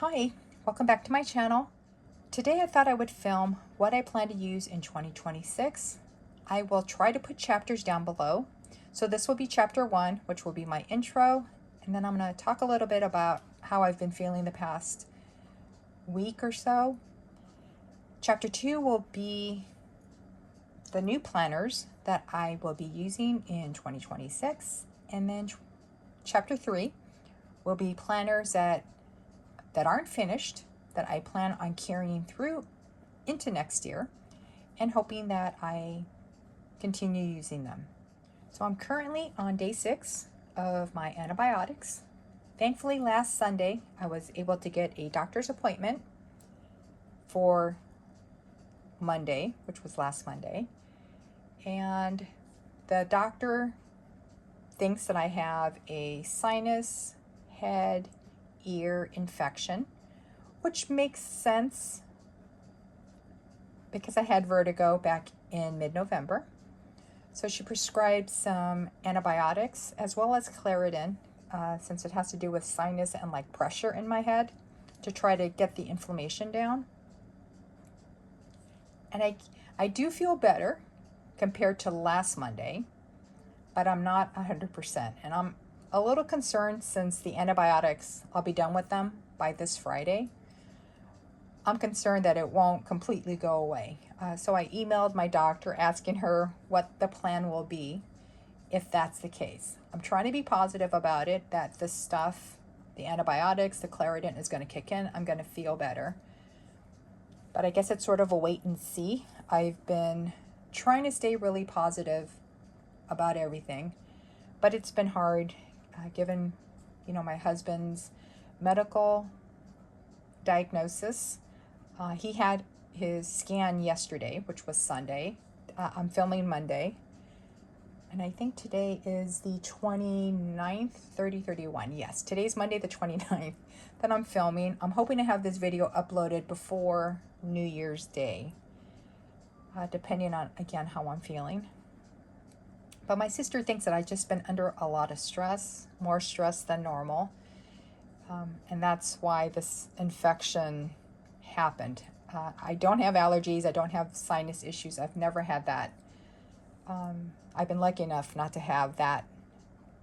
Hi, welcome back to my channel. Today I thought I would film what I plan to use in 2026. I will try to put chapters down below. So this will be chapter 1, which will be my intro, and then I'm going to talk a little bit about how I've been feeling the past week or so. Chapter 2 will be the new planners that I will be using in 2026, and then chapter 3 will be planners that aren't finished, that I plan on carrying through into next year and hoping that I continue using them. So I'm currently on day 6 of my antibiotics. Thankfully, last Sunday, I was able to get a doctor's appointment for Monday, which was last Monday. And the doctor thinks that I have a sinus, head, ear infection, which makes sense because I had vertigo back in mid-November. So she prescribed some antibiotics as well as Claritin, since it has to do with sinus and like pressure in my head, to try to get the inflammation down. And I do feel better compared to last Monday, but I'm not 100%. And I'm a little concerned since the antibiotics, I'll be done with them by this Friday. I'm concerned that it won't completely go away. So I emailed my doctor asking her what the plan will be if that's the case. I'm trying to be positive about it, that this stuff, the antibiotics, the Claritin is going to kick in. I'm going to feel better. But I guess it's sort of a wait and see. I've been trying to stay really positive about everything, but it's been hard given, my husband's medical diagnosis. He had his scan yesterday, which was Sunday. I'm filming Monday. And I think today is the 29th, 31. Yes, today's Monday the 29th that I'm filming. I'm hoping to have this video uploaded before New Year's Day, depending on, again, how I'm feeling. But my sister thinks that I've just been under a lot of stress, more stress than normal. And that's why this infection happened. I don't have allergies. I don't have sinus issues. I've never had that. I've been lucky enough not to have that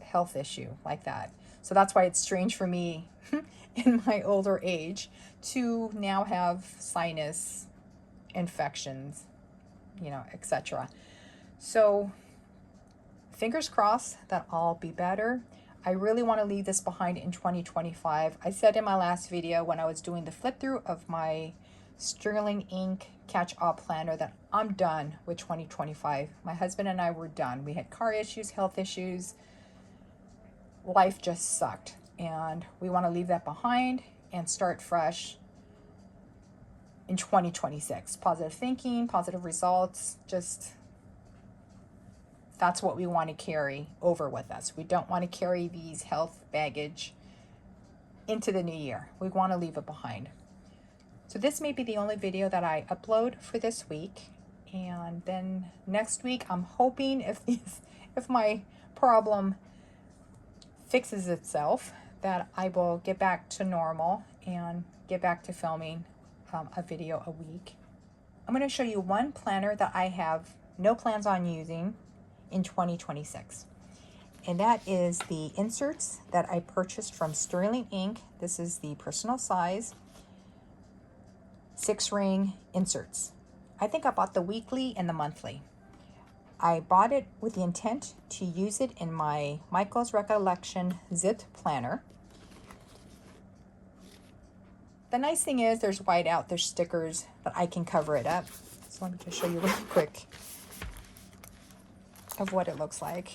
health issue like that. So that's why it's strange for me in my older age to now have sinus infections, etc. So fingers crossed that I'll be better. I really want to leave this behind in 2025. I said in my last video when I was doing the flip through of my Sterling Ink catch-all planner that I'm done with 2025. My husband and I were done. We had car issues, health issues. Life just sucked. And we want to leave that behind and start fresh in 2026. Positive thinking, positive results, just that's what we want to carry over with us. We don't want to carry these health baggage into the new year. We want to leave it behind. So this may be the only video that I upload for this week. And then next week, I'm hoping if my problem fixes itself, that I will get back to normal and get back to filming a video a week. I'm going to show you one planner that I have no plans on using in 2026, and that is the inserts that I purchased from Sterling Ink. This is the personal size 6-ring inserts. I think I bought the weekly and the monthly. I bought it with the intent to use it in my Michael's Recollection Zit planner. The nice thing is there's whiteout, there's stickers that I can cover it up. So let me just show you really quick of what it looks like.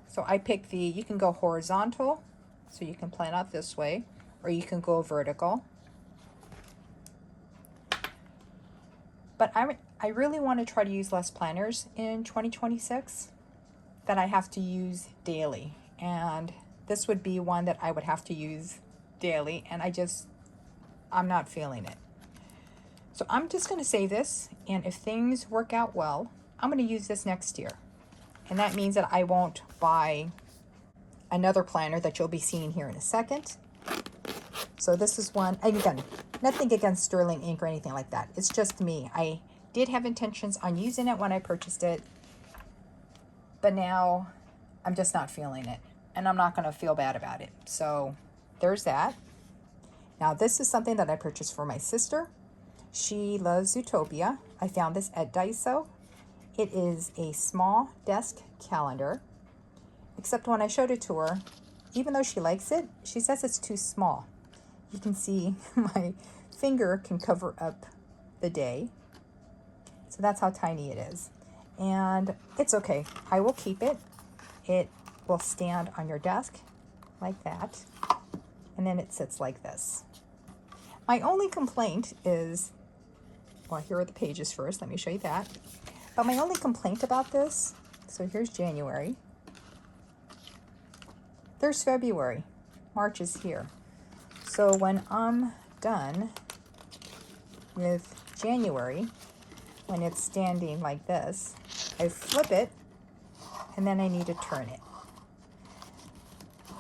So I picked you can go horizontal, so you can plan out this way, or you can go vertical. But I really want to try to use less planners in 2026 that I have to use daily. And this would be one that I would have to use daily, and I'm not feeling it. So I'm just going to save this, and if things work out well, I'm going to use this next year. And that means that I won't buy another planner that you'll be seeing here in a second. So this is one, and again, nothing against Sterling ink or anything like that. It's just me. I did have intentions on using it when I purchased it, but now I'm just not feeling it, and I'm not going to feel bad about it. So there's that. Now this is something that I purchased for my sister. She loves Zootopia. I found this at Daiso. It is a small desk calendar, except when I showed it to her, even though she likes it, she says it's too small. You can see my finger can cover up the day. So that's how tiny it is. And it's okay. I will keep it. It will stand on your desk like that. And then it sits like this. My only complaint is, well, here are the pages first. Let me show you that. But my only complaint about this, so here's January. There's February. March is here. So when I'm done with January, when it's standing like this, I flip it and then I need to turn it.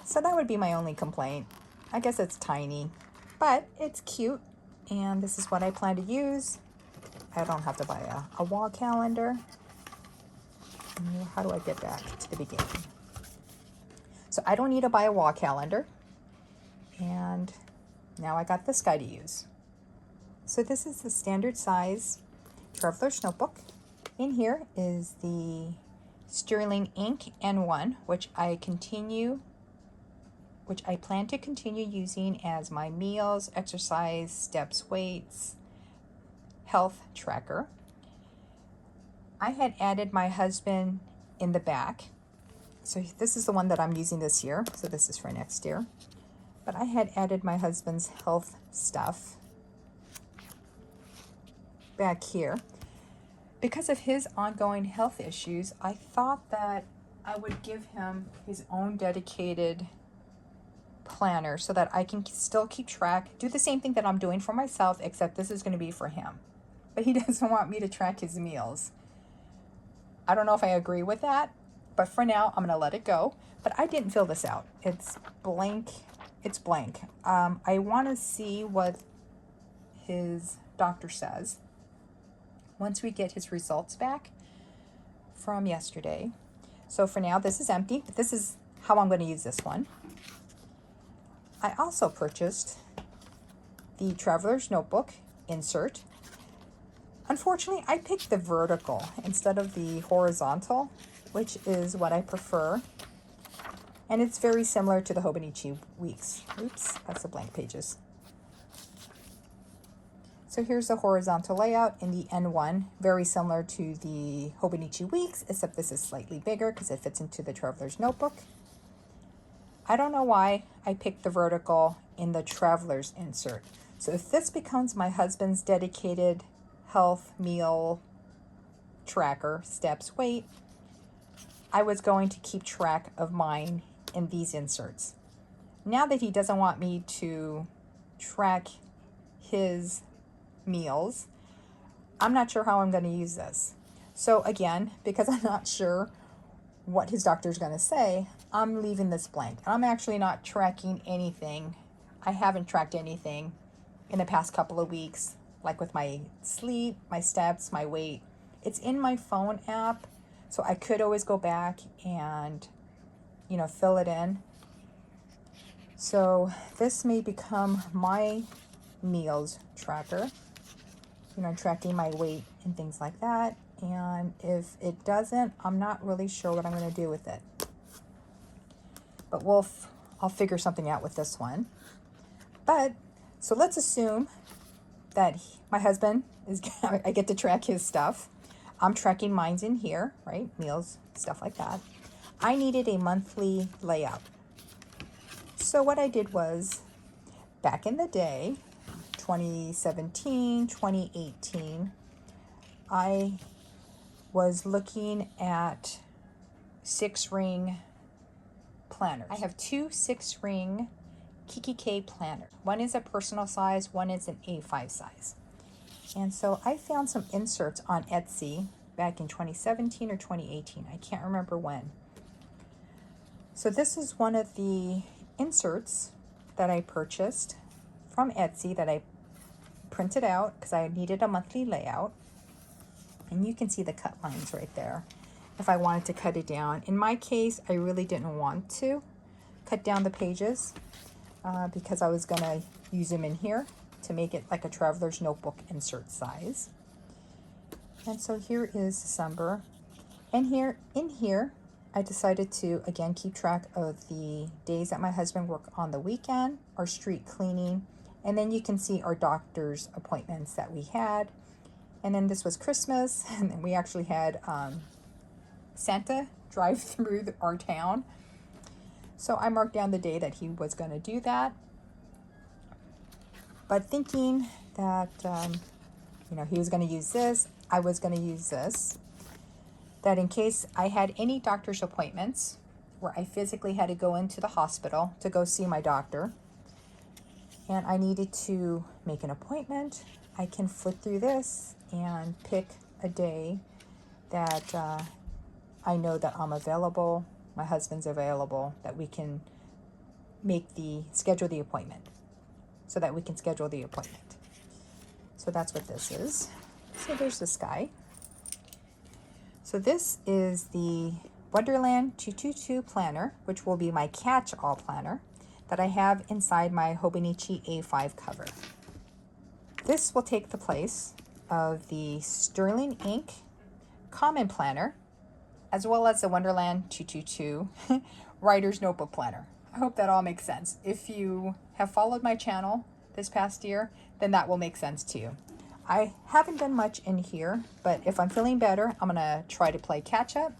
So that would be my only complaint. I guess it's tiny, but it's cute, and this is what I plan to use. I don't have to buy a wall calendar. How do I get back to the beginning? So I don't need to buy a wall calendar. And now I got this guy to use. So this is the standard size Traveler's Notebook. In here is the Sterling Ink N1, which I plan to continue using as my meals, exercise, steps, weights, health tracker. I had added my husband in the back. So this is the one that I'm using this year. So this is for next year. But I had added my husband's health stuff back here. Because of his ongoing health issues, I thought that I would give him his own dedicated planner so that I can still keep track, do the same thing that I'm doing for myself, except this is going to be for him. But he doesn't want me to track his meals. I don't know if I agree with that, but for now, I'm going to let it go. But I didn't fill this out. It's blank. It's blank. I want to see what his doctor says once we get his results back from yesterday. So for now, this is empty, but this is how I'm going to use this one. I also purchased the Traveler's Notebook insert. Unfortunately, I picked the vertical instead of the horizontal, which is what I prefer. And it's very similar to the Hobonichi Weeks. Oops, that's the blank pages. So here's the horizontal layout in the N1, very similar to the Hobonichi Weeks, except this is slightly bigger because it fits into the Traveler's Notebook. I don't know why I picked the vertical in the Traveler's insert. So if this becomes my husband's dedicated health meal tracker, steps, weight, I was going to keep track of mine in these inserts. Now that he doesn't want me to track his meals, I'm not sure how I'm going to use this. So again, because I'm not sure what his doctor's going to say, I'm leaving this blank. I'm actually not tracking anything. I haven't tracked anything in the past couple of weeks, like with my sleep, my steps, my weight. It's in my phone app, so I could always go back and fill it in. So this may become my meals tracker, tracking my weight and things like that. And if it doesn't, I'm not really sure what I'm going to do with it. But I'll figure something out with this one. But so let's assume that my husband I get to track his stuff. I'm tracking mine's in here, right? Meals, stuff like that. I needed a monthly layout. So what I did was, back in the day, 2017, 2018, I was looking at 6-ring planners. I have 2 6-ring kikki.K planners. One is a personal size, one is an A5 size. And so I found some inserts on Etsy back in 2017 or 2018. I can't remember when. So this is one of the inserts that I purchased. from Etsy that I printed out because I needed a monthly layout. And you can see the cut lines right there if I wanted to cut it down. In my case, I really didn't want to cut down the pages because I was going to use them in here to make it like a traveler's notebook insert size. And so here is December. And here in here, I decided to, again, keep track of the days that my husband worked on the weekend, our street cleaning, and then you can see our doctor's appointments that we had. And then this was Christmas, and then we actually had Santa drive through our town. So I marked down the day that he was going to do that. But thinking that, he was going to use this, I was going to use this, that in case I had any doctor's appointments where I physically had to go into the hospital to go see my doctor, and I needed to make an appointment, I can flip through this and pick a day that I know that I'm available, my husband's available, that we can schedule the appointment. So that we can schedule the appointment. So that's what this is. So there's the sky. So this is the Wonderland 222 planner, which will be my catch-all planner that I have inside my Hobonichi A5 cover. This will take the place of the Sterling Ink Common Planner, as well as the Wonderland 222 Writer's Notebook Planner. I hope that all makes sense. If you have followed my channel this past year, then that will make sense to you. I haven't done much in here, but if I'm feeling better, I'm gonna try to play catch up,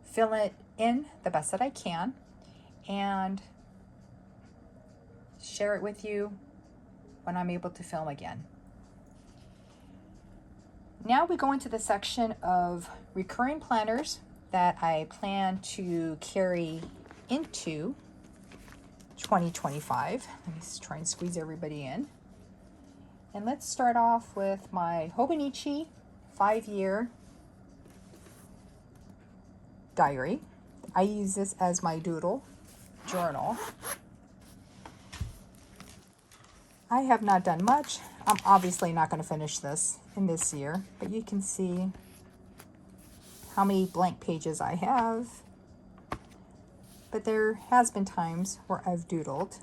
fill it in the best that I can, and share it with you when I'm able to film again. Now we go into the section of recurring planners that I plan to carry into 2025. Let me try and squeeze everybody in. And let's start off with my Hobonichi 5-year diary. I use this as my doodle journal. I have not done much. I'm obviously not going to finish this in this year, but you can see how many blank pages I have. But there has been times where I've doodled.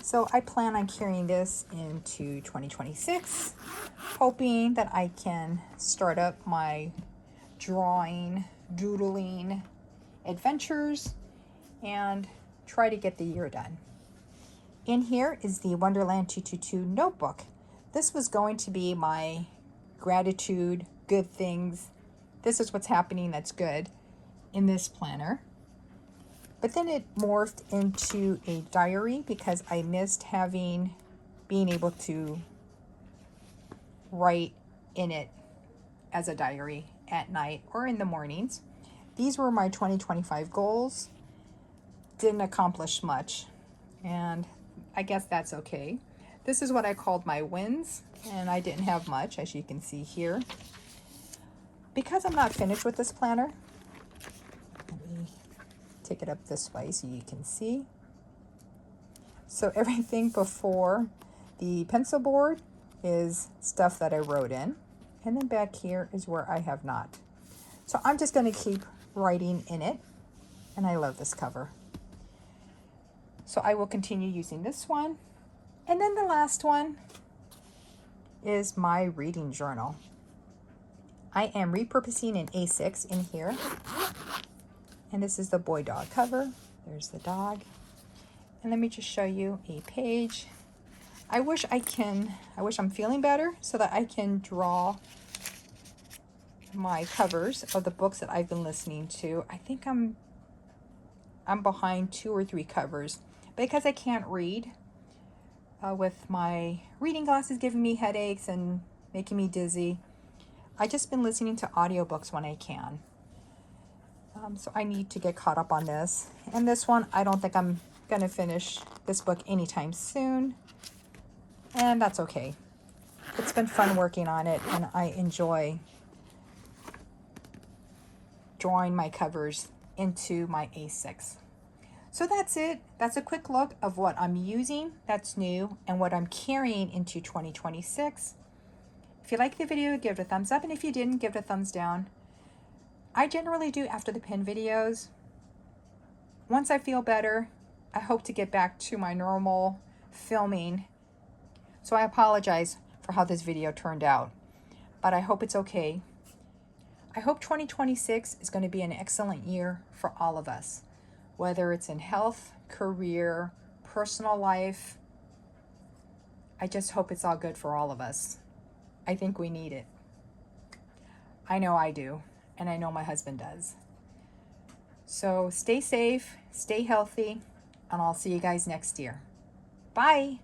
So I plan on carrying this into 2026, hoping that I can start up my drawing, doodling adventures and try to get the year done. In here is the Wonderland 222 notebook. This was going to be my gratitude, good things. This is what's happening that's good in this planner. But then it morphed into a diary because I missed being able to write in it as a diary at night or in the mornings. These were my 2025 goals. Didn't accomplish much, and I guess that's okay. This is what I called my wins, and I didn't have much, as you can see here. Because I'm not finished with this planner, let me take it up this way so you can see. So everything before the pencil board is stuff that I wrote in, and then back here is where I have not. So I'm just going to keep writing in it, and I love this cover. So I will continue using this one. And then the last one is my reading journal. I am repurposing an A6 in here. And this is the boy dog cover. There's the dog. And let me just show you a page. I wish I'm feeling better so that I can draw my covers of the books that I've been listening to. I think I'm behind 2 or 3 covers because I can't read with my reading glasses giving me headaches and making me dizzy. I've just been listening to audiobooks when I can. So I need to get caught up on this. And this one, I don't think I'm going to finish this book anytime soon. And that's okay. It's been fun working on it, and I enjoy drawing my covers into my A6. So that's it. That's a quick look of what I'm using that's new and what I'm carrying into 2026. If you liked the video, give it a thumbs up, and if you didn't, give it a thumbs down. I generally do after the pin videos. Once I feel better, I hope to get back to my normal filming. So I apologize for how this video turned out, but I hope it's okay. I hope 2026 is going to be an excellent year for all of us, whether it's in health, career, personal life. I just hope it's all good for all of us. I think we need it. I know I do, and I know my husband does. So stay safe, stay healthy, and I'll see you guys next year. Bye.